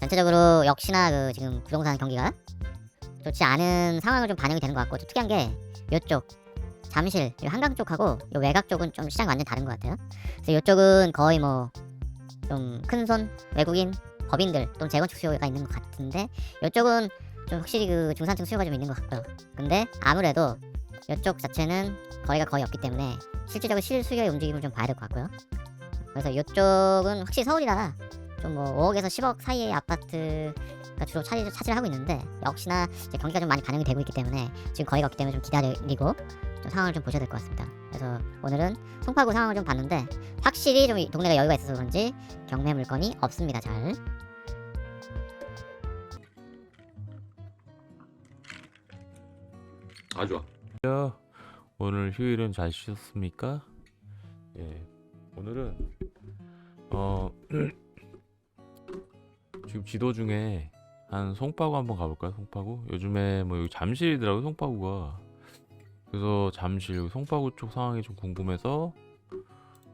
전체적으로 역시나 그 지금 부동산 경기가 좋지 않은 상황을 좀 반영이 되는 것 같고, 좀 특이한 게 요쪽 잠실 이 한강 쪽하고 요 외곽 쪽은 좀 시장이 완전 다른 것 같아요. 그래서 요쪽은 거의 뭐 좀 큰손 외국인 법인들 또는 재건축 수요가 있는 것 같은데, 요쪽은 좀 확실히 그 중산층 수요가 좀 있는 것 같고요. 근데 아무래도 요쪽 자체는 거리가 거의 없기 때문에 실질적으로 실수요의 움직임을 좀 봐야 될 것 같고요. 그래서 요쪽은 확실히 서울이라 좀 뭐 5억에서 10억 사이의 아파트가 주로 차지를 하고 있는데, 역시나 이제 경기가 좀 많이 반영이 되고 있기 때문에 지금 거리가 없기 때문에 좀 기다리고 좀 상황을 좀 보셔야 될 것 같습니다. 그래서 오늘은 송파구 상황을 좀 봤는데, 확실히 좀 이 동네가 여유가 있어서 그런지 경매 물건이 없습니다. 잘. 아주 좋아. 오늘 휴일은 잘 쉬셨습니까? 예. 오늘은 지금 지도 중에 한 송파구 한번 가볼까요? 송파구? 요즘에 뭐 여기 잠실이더라고 송파구가. 그래서 잠실 여기 송파구 쪽 상황이 좀 궁금해서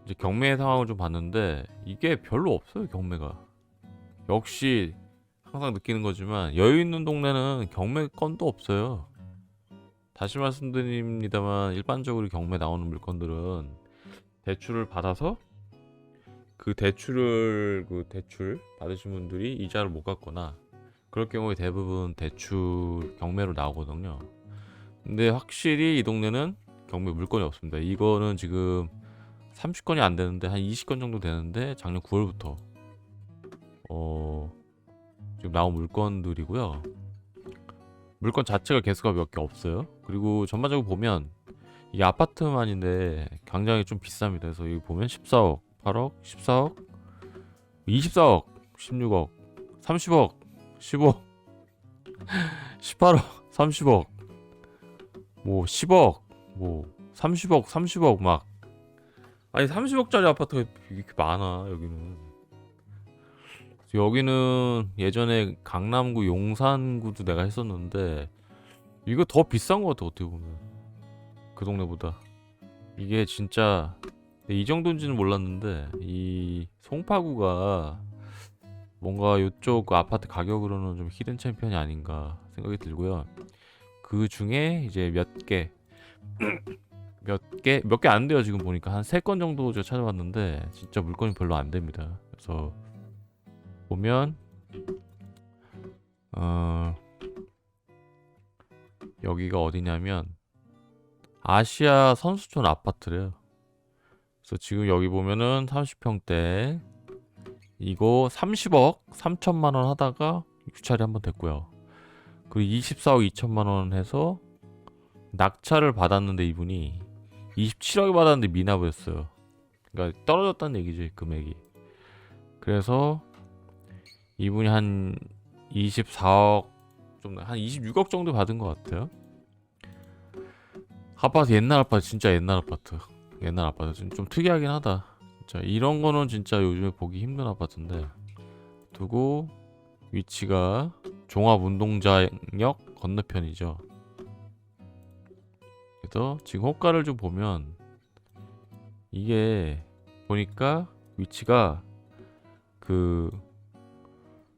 이제 경매 상황을 좀 봤는데, 이게 별로 없어요 경매가. 역시 항상 느끼는 거지만 여유 있는 동네는 경매 건도 없어요. 다시 말씀드립니다만, 일반적으로 경매 나오는 물건들은 대출을 받아서 그 대출 받으신 분들이 이자를 못 갚거나 그럴 경우에 대부분 대출 경매로 나오거든요. 근데 확실히 이 동네는 경매 물건이 없습니다. 이거는 지금 30건이 안 되는데 한 20건 정도 되는데, 작년 9월부터 지금 나온 물건들이고요. 물건 자체가 개수가 몇 개 없어요. 그리고 전반적으로 보면 이게 아파트만인데 굉장히 좀 비쌉니다. 그래서 여기 보면 14억, 8억, 14억, 24억, 16억, 30억, 15억, 18억, 30억, 뭐 10억, 뭐 30억, 30억 막. 아니 30억짜리 아파트가 이렇게 많아 여기는. 여기는 예전에 강남구 용산구도 내가 했었는데 이거 더 비싼 것 같아 어떻게 보면 그 동네보다. 이게 진짜 이 정도인지는 몰랐는데, 이 송파구가 뭔가 이쪽 아파트 가격으로는 좀 히든 챔피언이 아닌가 생각이 들고요. 그 중에 이제 몇 개 안 돼요. 지금 보니까 한 3건 정도 제가 찾아봤는데 진짜 물건이 별로 안 됩니다. 그래서 보면 여기가 어디냐면 아시아 선수촌 아파트래요. 그래서 지금 여기 보면은 30평대 이거 30억 3천만 원 하다가 유찰이 한번 됐고요. 그리고 24억 2천만 원 해서 낙찰을 받았는데 이분이 27억에 받았는데 미납을 했어요. 그러니까 떨어졌다는 얘기지 금액이. 그래서 이분이 한 24억 좀 한 26억 정도 받은 것 같아요. 아파트 옛날 아파트 진짜 옛날 아파트. 옛날 아파트 좀 특이하긴 하다. 진짜 이런 거는 진짜 요즘에 보기 힘든 아파트인데. 두고 위치가 종합운동장역 건너편이죠. 그래서 지금 호가를 좀 보면 이게 보니까 위치가 그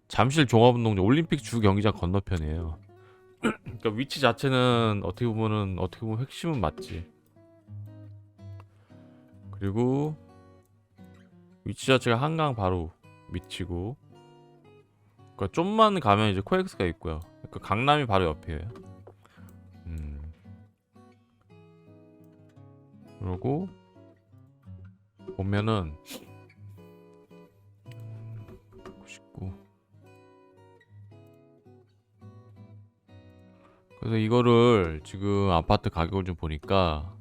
잠실 종합운동장 올림픽 주 경기장 건너편이에요. 그러니까 위치 자체는 어떻게 보면 핵심은 맞지. 그리고 위치 자체가 한강 바로 밑이고, 그러니까 좀만 가면 이제 코엑스가 있고요. 그러니까 강남이 바로 옆이에요. 그리고 보면은 99. 그래서 이거를 지금 아파트 가격을 좀 보니까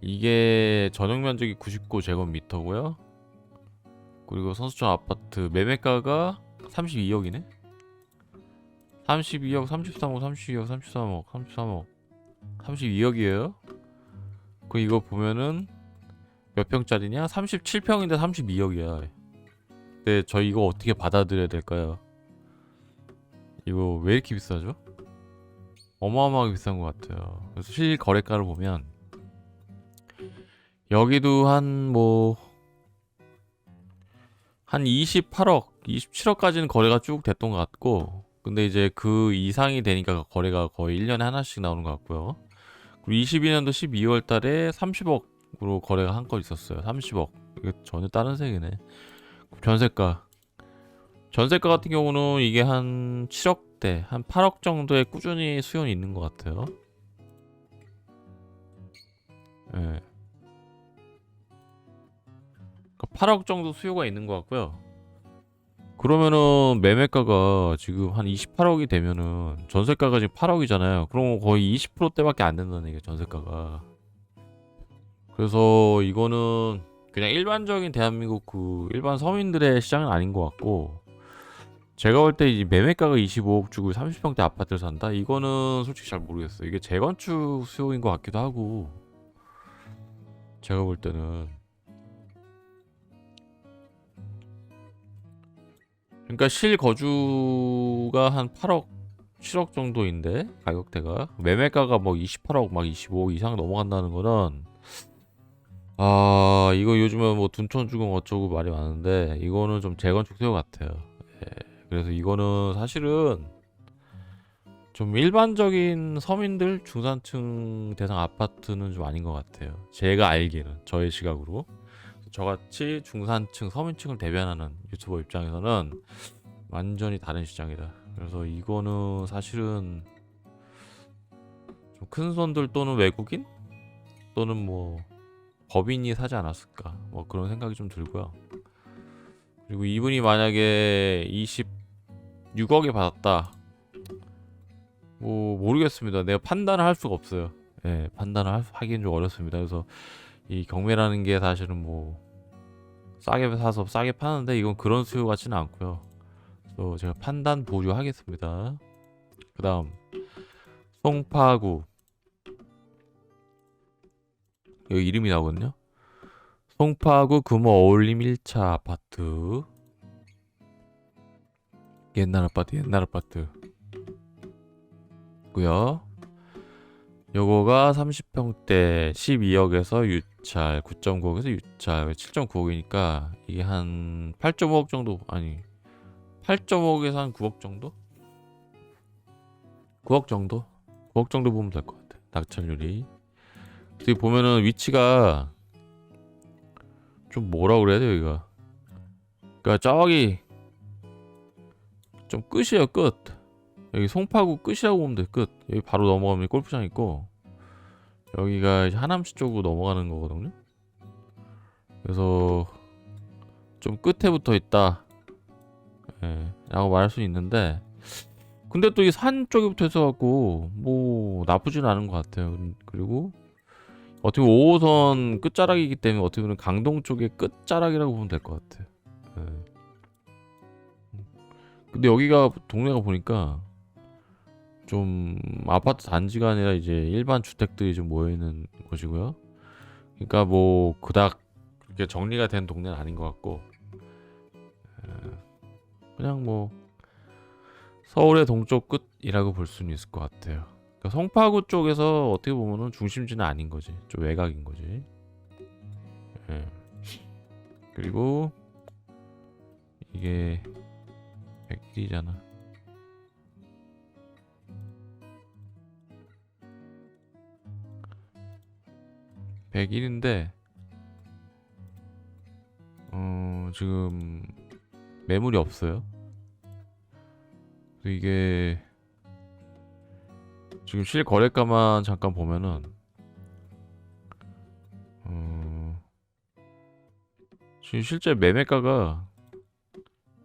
이게 전용 면적이 99제곱미터고요. 그리고 선수촌 아파트 매매가가 32억이네. 32억, 33억, 32억, 33억, 33억, 32억이에요. 그 이거 보면은 몇 평짜리냐? 37평인데 32억이야. 근데 저희 이거 어떻게 받아들여야 될까요? 이거 왜 이렇게 비싸죠? 어마어마하게 비싼 것 같아요. 그래서 실거래가를 보면 여기도 한 한 28억, 27억까지는 거래가 쭉 됐던 것 같고, 근데 이제 그 이상이 되니까 거래가 거의 1년에 하나씩 나오는 것 같고요. 그리고 22년도 12월 달에 30억으로 거래가 한 건 있었어요. 30억. 이게 전혀 다른 세계네. 전세가. 전세가 같은 경우는 이게 한 7억대, 한 8억 정도의 꾸준히 수요는 있는 것 같아요. 예. 그러니까 8억 정도 수요가 있는 것 같고요. 그러면은 매매가가 지금 한 28억이 되면은 전세가가 지금 8억이잖아요. 그럼 거의 20%대밖에 안 된다는 얘기예요, 전세가가. 그래서 이거는 그냥 일반적인 대한민국 그 일반 서민들의 시장은 아닌 것 같고, 제가 볼 때 이 매매가가 25억 주고 30평대 아파트를 산다? 이거는 솔직히 잘 모르겠어요. 이게 재건축 수요인 것 같기도 하고, 제가 볼 때는. 그러니까 실거주가 한 8억, 7억 정도인데 가격대가 매매가가 뭐 28억 막 25억 이상 넘어간다는 거는, 아 이거 요즘에 뭐 둔촌 주공 어쩌고 말이 많은데 이거는 좀 재건축 수요 같아요. 예. 그래서 이거는 사실은 좀 일반적인 서민들 중산층 대상 아파트는 좀 아닌 것 같아요. 제가 알기에는, 저의 시각으로. 저같이 중산층 서민층을 대변하는 유튜버 입장에서는 완전히 다른 시장이다. 그래서 이거는 사실은 좀 큰 손들 또는 외국인 또는 뭐 법인이 사지 않았을까, 뭐 그런 생각이 좀 들고요. 그리고 이분이 만약에 26억에 받았다, 뭐 모르겠습니다. 내가 판단을 할 수가 없어요. 예, 판단을 하기는 좀 어렵습니다. 그래서 이 경매라는 게 사실은 뭐 싸게 사서 싸게 파는데 이건 그런 수요 같지는 않고요. 그래서 제가 판단 보류하겠습니다. 그 다음 송파구, 여기 이름이 나오거든요. 송파구 금호 어울림 1차 아파트. 옛날 아파트, 옛날 아파트 고요. 요거가 30평대 12억에서 유찰, 9.9억에서 유찰, 7.9억이니까 이게 한 8.5억 정도, 아니 8.5억에서 한 9억 정도? 9억 정도? 9억 정도 보면 될 것 같아. 낙찰률이. 여기 보면은 위치가 좀 뭐라 그래야 돼 여기가. 그러니까 저기 좀 끝이에요, 끝. 여기 송파구 끝이라고 보면 돼, 끝. 여기 바로 넘어가면 골프장 있고, 여기가 이제 하남시 쪽으로 넘어가는 거거든요. 그래서 좀 끝에 붙어 있다, 예, 라고 말할 수 있는데, 근데 또 이 산 쪽에 붙어 있어갖고 뭐 나쁘진 않은 것 같아요. 그리고 어떻게 보면 5호선 끝자락이기 때문에 어떻게 보면 강동 쪽의 끝자락이라고 보면 될 것 같아요. 예. 근데 여기가 동네가 보니까 좀 아파트 단지가 아니라 이제 일반 주택들이 좀 모여 있는 곳이고요. 그러니까 뭐 그닥 그렇게 정리가 된 동네는 아닌 것 같고, 그냥 뭐 서울의 동쪽 끝이라고 볼 수는 있을 것 같아요. 그러니까 송파구 쪽에서 어떻게 보면은 중심지는 아닌 거지, 좀 외곽인 거지. 예. 그리고 이게 101이잖아. (101인데) 지금 매물이 없어요. 이게 지금 실거래가만 잠깐 보면은 지금 실제 매매가가,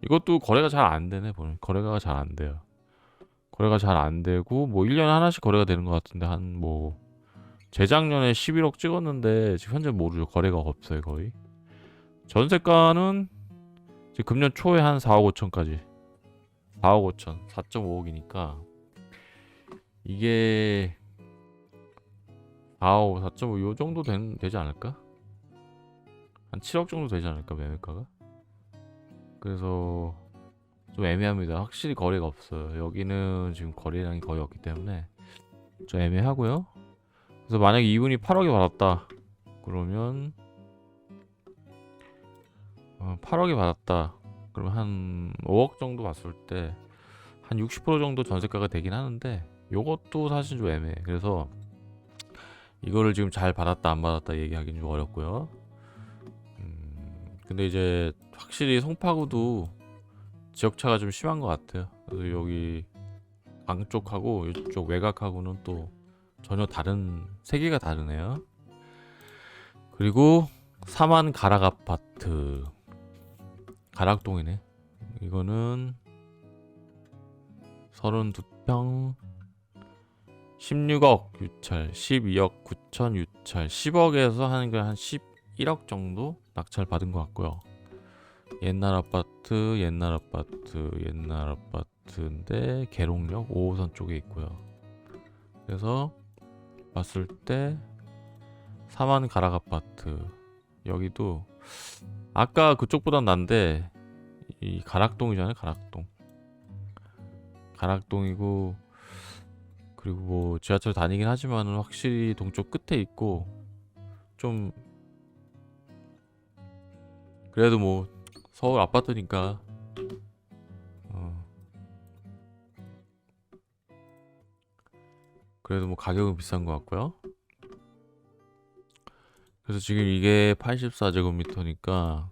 이것도 거래가 잘 안 되네. 보면 거래가 잘 안 돼요. 거래가 잘 안 되고 뭐 1년에 하나씩 거래가 되는 것 같은데, 한 뭐 재작년에 11억 찍었는데 지금 현재 모르죠. 거래가 없어요, 거의. 전세가는 지금 금년 초에 한 4억 5천까지, 4억 5천, 4.5억이니까 이게 4억, 4.5 요 정도 되지 않을까? 한 7억 정도 되지 않을까, 매매가가? 그래서 좀 애매합니다. 확실히 거래가 없어요. 여기는 지금 거래량이 거의 없기 때문에 좀 애매하고요. 그래서 만약에 이분이 8억에 받았다 그러면 8억에 받았다 그러면 한 5억 정도 봤을 때 한 60% 정도 전세가가 되긴 하는데 요것도 사실 좀 애매해. 그래서 이거를 지금 잘 받았다 안 받았다 얘기하기는 좀 어렵고요. 근데 이제 확실히 송파구도 지역차가 좀 심한 것 같아요. 그래서 여기 강 쪽하고 이쪽 외곽하고는 또 전혀 다른 세계가 다르네요. 그리고 사만 가락 아파트 가락동이네. 이거는 32평 16억 유찰 12억 9천 유찰 10억에서 한 11억 정도 낙찰 받은 것 같고요. 옛날 아파트인데 계룡역 5호선 쪽에 있고요. 그래서 봤을 때 사만 가락 아파트 여기도 아까 그쪽보단 난데 이 가락동이잖아요. 가락동이고 그리고 뭐 지하철 다니긴 하지만은 확실히 동쪽 끝에 있고 좀 그래도 뭐 서울 아파트니까 그래도 뭐 가격은 비싼 것 같고요. 그래서 지금 이게 84제곱미터니까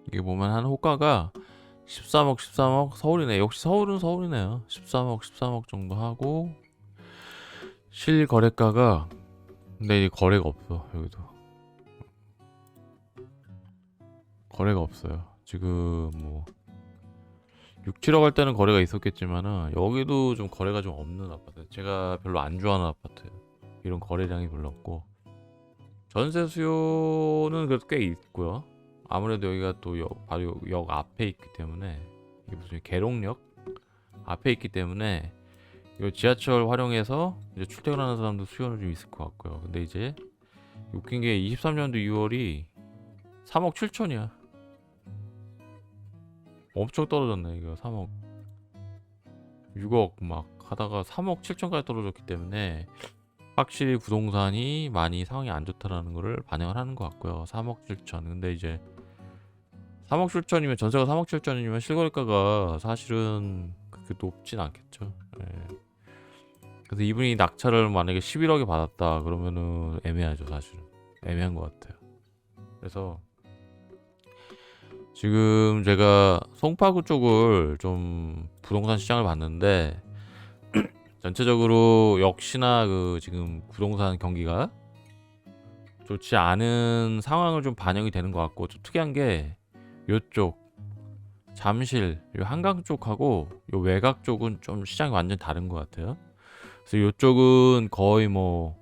이게 보면 한 호가가 13억 서울이네. 역시 서울은 서울이네요. 13억 정도 하고 실거래가가 근데 이 거래가 없어. 여기도 거래가 없어요. 지금 뭐 6, 7억 할 때는 거래가 있었겠지만은 여기도 좀 거래가 좀 없는 아파트. 제가 별로 안 좋아하는 아파트예요. 이런 거래량이 별로 없고 전세 수요는 그래도 꽤 있고요. 아무래도 여기가 또 바로 역 앞에 있기 때문에 이게 무슨 계룡역 앞에 있기 때문에 이 지하철 활용해서 이제 출퇴근하는 사람도 수요는 좀 있을 것 같고요. 근데 이제 웃긴 게 23년도 6월이 3억 7천이야. 엄청 떨어졌네. 이거 3억 6억 막 하다가 3억 7천까지 떨어졌기 때문에 확실히 부동산이 많이 상황이 안 좋다라는 거를 반영을 하는 것 같고요. 3억 7천. 근데 이제 3억 7천이면 전세가 3억 7천이면 실거래가가 사실은 그렇게 높진 않겠죠. 예. 그래서 이분이 낙찰을 만약에 11억에 받았다 그러면은 애매하죠. 사실은 애매한 것 같아요. 그래서 지금 제가 송파구 쪽을 좀 부동산 시장을 봤는데 전체적으로 역시나 그 지금 부동산 경기가 좋지 않은 상황을 좀 반영이 되는 것 같고 좀 특이한 게 요쪽 잠실 요 한강 쪽하고 요 외곽 쪽은 좀 시장이 완전 다른 것 같아요. 그래서 요쪽은 거의 뭐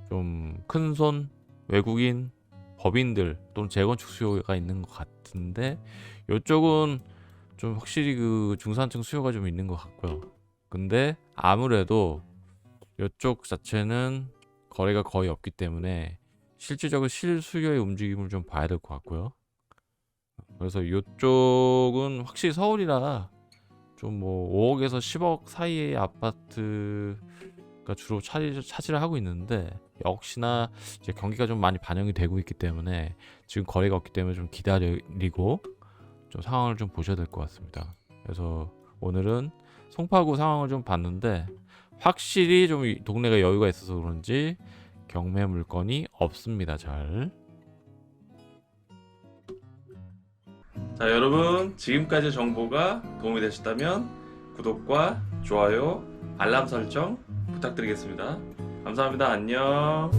좀 큰손 외국인 법인들 또는 재건축 수요가 있는 것 같은데 요쪽은 좀 확실히 그 중산층 수요가 좀 있는 것 같고요. 근데 아무래도 요쪽 자체는 거래가 거의 없기 때문에 실질적으로 실수요의 움직임을 좀 봐야 될 것 같고요. 그래서 요쪽은 확실히 서울이라 좀 뭐 5억에서 10억 사이의 아파트가 주로 차지를 하고 있는데 역시나 이제 경기가 좀 많이 반영이 되고 있기 때문에 지금 거래가 없기 때문에 좀 기다리고 좀 상황을 좀 보셔야 될 것 같습니다. 그래서 오늘은 송파구 상황을 좀 봤는데 확실히 좀 이 동네가 여유가 있어서 그런지 경매 물건이 없습니다. 잘. 자, 여러분 지금까지 정보가 도움이 되셨다면 구독과 좋아요, 알람 설정 부탁드리겠습니다. 감사합니다. 안녕.